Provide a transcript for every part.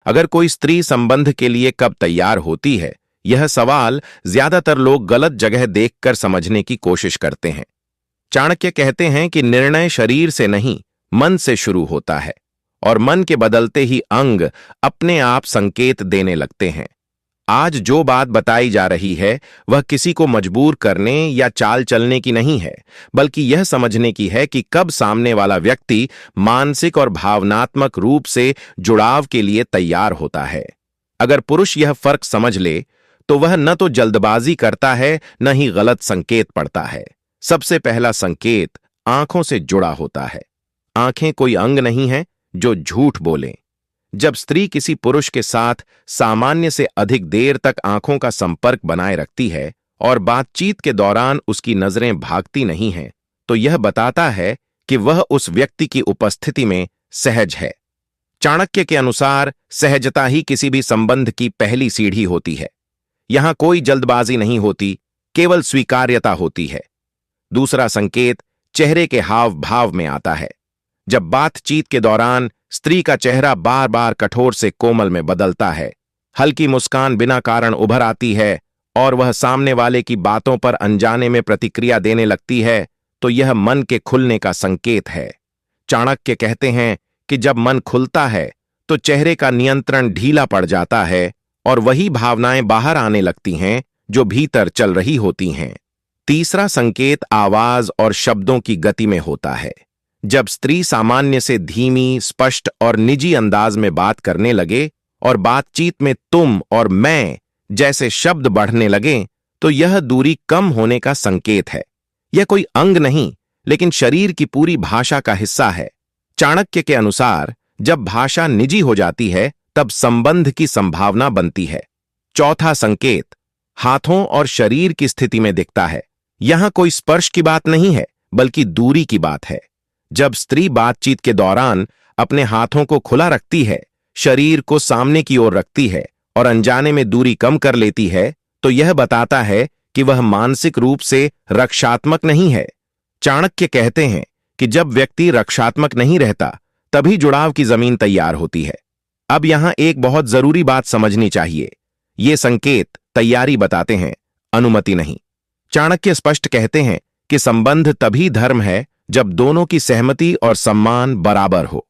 अगर कोई स्त्री संबंध के लिए कब तैयार होती है, यह सवाल ज्यादातर लोग गलत जगह देखकर समझने की कोशिश करते हैं। चाणक्य कहते हैं कि निर्णय शरीर से नहीं, मन से शुरू होता है, और मन के बदलते ही अंग अपने आप संकेत देने लगते हैं। आज जो बात बताई जा रही है वह किसी को मजबूर करने या चाल चलने की नहीं है, बल्कि यह समझने की है कि कब सामने वाला व्यक्ति मानसिक और भावनात्मक रूप से जुड़ाव के लिए तैयार होता है। अगर पुरुष यह फर्क समझ ले तो वह न तो जल्दबाजी करता है, न ही गलत संकेत पड़ता है। सबसे पहला संकेत आंखों से जुड़ा होता है। आंखें कोई अंग नहीं है जो झूठ बोलें। जब स्त्री किसी पुरुष के साथ सामान्य से अधिक देर तक आंखों का संपर्क बनाए रखती है और बातचीत के दौरान उसकी नजरें भागती नहीं हैं, तो यह बताता है कि वह उस व्यक्ति की उपस्थिति में सहज है। चाणक्य के अनुसार सहजता ही किसी भी संबंध की पहली सीढ़ी होती है। यहां कोई जल्दबाजी नहीं होती, केवल स्वीकार्यता होती है। दूसरा संकेत चेहरे के हाव भाव में आता है। जब बातचीत के दौरान स्त्री का चेहरा बार बार कठोर से कोमल में बदलता है, हल्की मुस्कान बिना कारण उभर आती है और वह सामने वाले की बातों पर अनजाने में प्रतिक्रिया देने लगती है, तो यह मन के खुलने का संकेत है। चाणक्य कहते हैं कि जब मन खुलता है तो चेहरे का नियंत्रण ढीला पड़ जाता है और वही भावनाएं बाहर आने लगती हैं जो भीतर चल रही होती हैं। तीसरा संकेत आवाज और शब्दों की गति में होता है। जब स्त्री सामान्य से धीमी, स्पष्ट और निजी अंदाज में बात करने लगे और बातचीत में तुम और मैं जैसे शब्द बढ़ने लगे, तो यह दूरी कम होने का संकेत है। यह कोई अंग नहीं, लेकिन शरीर की पूरी भाषा का हिस्सा है। चाणक्य के अनुसार जब भाषा निजी हो जाती है, तब संबंध की संभावना बनती है। चौथा संकेत हाथों और शरीर की स्थिति में दिखता है। यहां कोई स्पर्श की बात नहीं है, बल्कि दूरी की बात है। जब स्त्री बातचीत के दौरान अपने हाथों को खुला रखती है, शरीर को सामने की ओर रखती है और अनजाने में दूरी कम कर लेती है, तो यह बताता है कि वह मानसिक रूप से रक्षात्मक नहीं है। चाणक्य कहते हैं कि जब व्यक्ति रक्षात्मक नहीं रहता, तभी जुड़ाव की जमीन तैयार होती है। अब यहां एक बहुत जरूरी बात समझनी चाहिए। ये संकेत तैयारी बताते हैं, अनुमति नहीं। चाणक्य स्पष्ट कहते हैं कि संबंध तभी धर्म है जब दोनों की सहमति और सम्मान बराबर हो।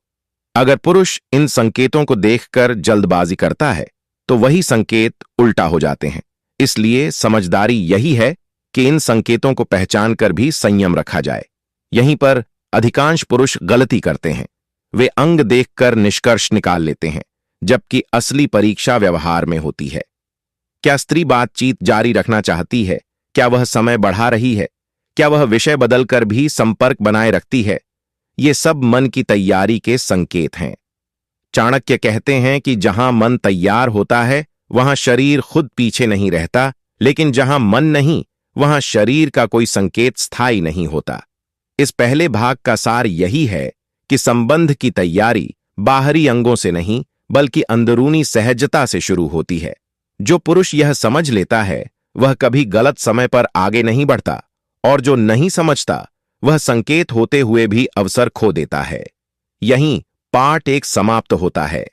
अगर पुरुष इन संकेतों को देखकर जल्दबाजी करता है, तो वही संकेत उल्टा हो जाते हैं। इसलिए समझदारी यही है कि इन संकेतों को पहचानकर भी संयम रखा जाए। यहीं पर अधिकांश पुरुष गलती करते हैं। वे अंग देखकर निष्कर्ष निकाल लेते हैं, जबकि असली परीक्षा व्यवहार में होती है। क्या स्त्री बातचीत जारी रखना चाहती है? क्या वह समय बढ़ा रही है? क्या वह विषय बदलकर भी संपर्क बनाए रखती है? ये सब मन की तैयारी के संकेत हैं। चाणक्य कहते हैं कि जहां मन तैयार होता है, वहां शरीर खुद पीछे नहीं रहता, लेकिन जहां मन नहीं, वहां शरीर का कोई संकेत स्थायी नहीं होता। इस पहले भाग का सार यही है कि संबंध की तैयारी बाहरी अंगों से नहीं, बल्कि अंदरूनी सहजता से शुरू होती है। जो पुरुष यह समझ लेता है, वह कभी गलत समय पर आगे नहीं बढ़ता, और जो नहीं समझता, वह संकेत होते हुए भी अवसर खो देता है। यहीं पार्ट 1 समाप्त होता है।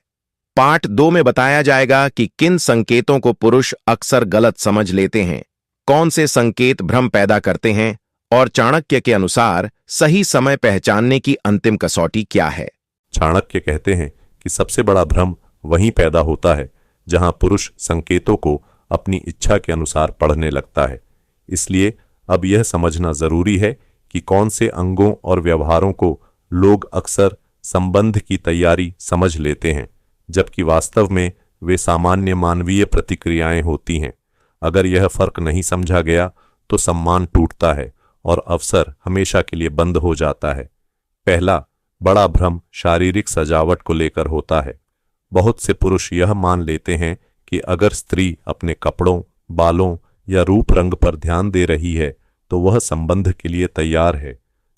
पार्ट 2 में बताया जाएगा कि किन संकेतों को पुरुष अक्सर गलत समझ लेते हैं, कौन से संकेत भ्रम पैदा करते हैं, और चाणक्य के अनुसार सही समय पहचानने की अंतिम कसौटी क्या है। चाणक्य कहते हैं कि सबसे बड़ा भ्रम वहीं पैदा होता है जहां पुरुष संकेतों को अपनी इच्छा के अनुसार पढ़ने लगता है। इसलिए अब यह समझना जरूरी है कि कौन से अंगों और व्यवहारों को लोग अक्सर संबंध की तैयारी समझ लेते हैं, जबकि वास्तव में वे सामान्य मानवीय प्रतिक्रियाएं होती हैं। अगर यह फर्क नहीं समझा गया तो सम्मान टूटता है और अवसर हमेशा के लिए बंद हो जाता है। पहला बड़ा भ्रम शारीरिक सजावट को लेकर होता है। बहुत से पुरुष यह मान लेते हैं कि अगर स्त्री अपने कपड़ों, बालों या रूप रंग पर ध्यान दे रही है तो वह संबंध के लिए तैयार है।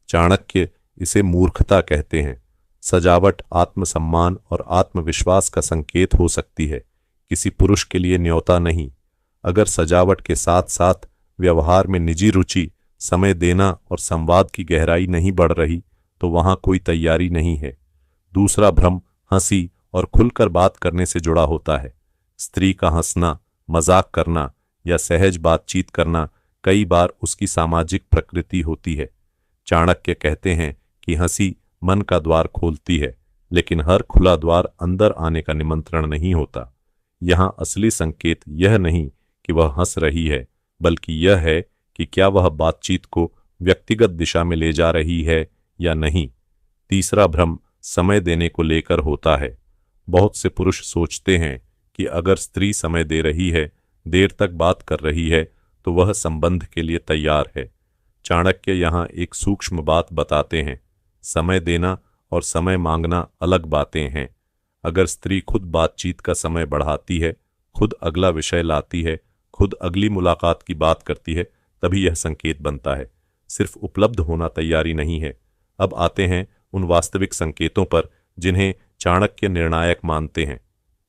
चाणक्य इसे मूर्खता कहते हैं। सजावट आत्मसम्मान और आत्मविश्वास का संकेत हो सकती है, किसी पुरुष के लिए न्योता नहीं। अगर सजावट के साथ साथ व्यवहार में निजी रुचि, समय देना और संवाद की गहराई नहीं बढ़ रही, तो वहां कोई तैयारी नहीं है। दूसरा भ्रम हंसी और खुलकर बात करने से जुड़ा होता है। स्त्री का हंसना, मजाक करना या सहज बातचीत करना कई बार उसकी सामाजिक प्रकृति होती है। चाणक्य कहते हैं कि हंसी मन का द्वार खोलती है, लेकिन हर खुला द्वार अंदर आने का निमंत्रण नहीं होता। यहाँ असली संकेत यह नहीं कि वह हंस रही है, बल्कि यह है कि क्या वह बातचीत को व्यक्तिगत दिशा में ले जा रही है या नहीं। तीसरा भ्रम समय देने को लेकर होता है। बहुत से पुरुष सोचते हैं कि अगर स्त्री समय दे रही है, देर तक बात कर रही है, तो वह संबंध के लिए तैयार है। चाणक्य यहाँ एक सूक्ष्म बात बताते हैं। समय देना और समय मांगना अलग बातें हैं। अगर स्त्री खुद बातचीत का समय बढ़ाती है, खुद अगला विषय लाती है, खुद अगली मुलाकात की बात करती है, तभी यह संकेत बनता है। सिर्फ उपलब्ध होना तैयारी नहीं है। अब आते हैं उन वास्तविक संकेतों पर जिन्हें चाणक्य निर्णायक मानते हैं।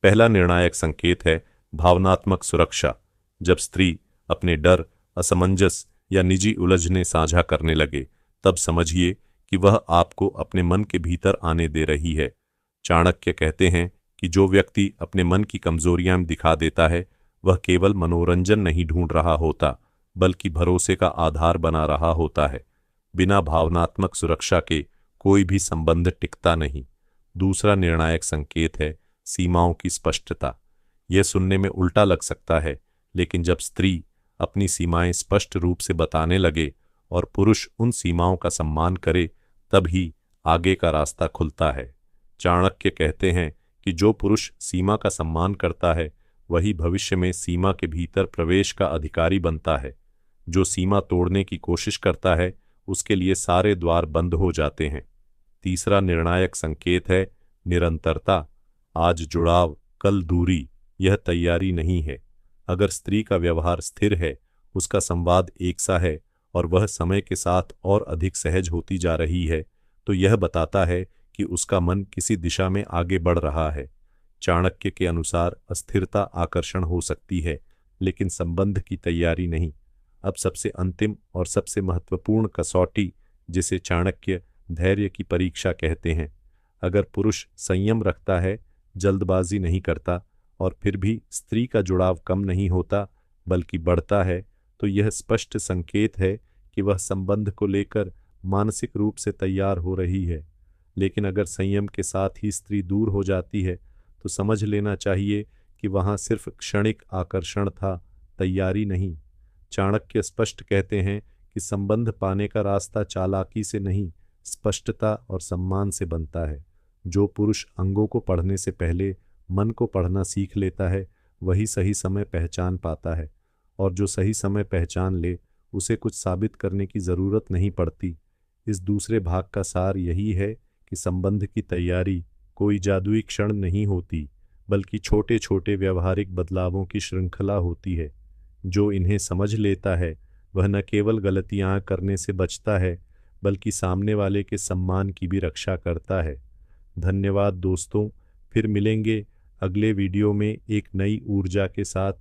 पहला निर्णायक संकेत है भावनात्मक सुरक्षा। जब स्त्री अपने डर, असमंजस या निजी उलझने साझा करने लगे, तब समझिए कि वह आपको अपने मन के भीतर आने दे रही है। चाणक्य कहते हैं कि जो व्यक्ति अपने मन की कमजोरियां दिखा देता है, वह केवल मनोरंजन नहीं ढूंढ रहा होता, बल्कि भरोसे का आधार बना रहा होता है। बिना भावनात्मक सुरक्षा के कोई भी संबंध टिकता नहीं। दूसरा निर्णायक संकेत है सीमाओं की स्पष्टता। यह सुनने में उल्टा लग सकता है, लेकिन जब स्त्री अपनी सीमाएं स्पष्ट रूप से बताने लगे और पुरुष उन सीमाओं का सम्मान करे, तब ही आगे का रास्ता खुलता है। चाणक्य कहते हैं कि जो पुरुष सीमा का सम्मान करता है, वही भविष्य में सीमा के भीतर प्रवेश का अधिकारी बनता है। जो सीमा तोड़ने की कोशिश करता है, उसके लिए सारे द्वार बंद हो जाते हैं। तीसरा निर्णायक संकेत है निरंतरता। आज जुड़ाव, कल दूरी, यह तैयारी नहीं है। अगर स्त्री का व्यवहार स्थिर है, उसका संवाद एकसा है और वह समय के साथ और अधिक सहज होती जा रही है, तो यह बताता है कि उसका मन किसी दिशा में आगे बढ़ रहा है। चाणक्य के अनुसार अस्थिरता आकर्षण हो सकती है, लेकिन संबंध की तैयारी नहीं। अब सबसे अंतिम और सबसे महत्वपूर्ण कसौटी, जिसे चाणक्य धैर्य की परीक्षा कहते हैं। अगर पुरुष संयम रखता है, जल्दबाजी नहीं करता और फिर भी स्त्री का जुड़ाव कम नहीं होता बल्कि बढ़ता है, तो यह स्पष्ट संकेत है कि वह संबंध को लेकर मानसिक रूप से तैयार हो रही है। लेकिन अगर संयम के साथ ही स्त्री दूर हो जाती है, तो समझ लेना चाहिए कि वहां सिर्फ क्षणिक आकर्षण था, तैयारी नहीं। चाणक्य स्पष्ट कहते हैं कि संबंध पाने का रास्ता चालाकी से नहीं, स्पष्टता और सम्मान से बनता है। जो पुरुष अंगों को पढ़ने से पहले मन को पढ़ना सीख लेता है, वही सही समय पहचान पाता है, और जो सही समय पहचान ले, उसे कुछ साबित करने की जरूरत नहीं पड़ती। इस दूसरे भाग का सार यही है कि संबंध की तैयारी कोई जादुई क्षण नहीं होती, बल्कि छोटे छोटे व्यवहारिक बदलावों की श्रृंखला होती है। जो इन्हें समझ लेता है, वह न केवल गलतियां करने से बचता है, बल्कि सामने वाले के सम्मान की भी रक्षा करता है। धन्यवाद दोस्तों, फिर मिलेंगे अगले वीडियो में एक नई ऊर्जा के साथ।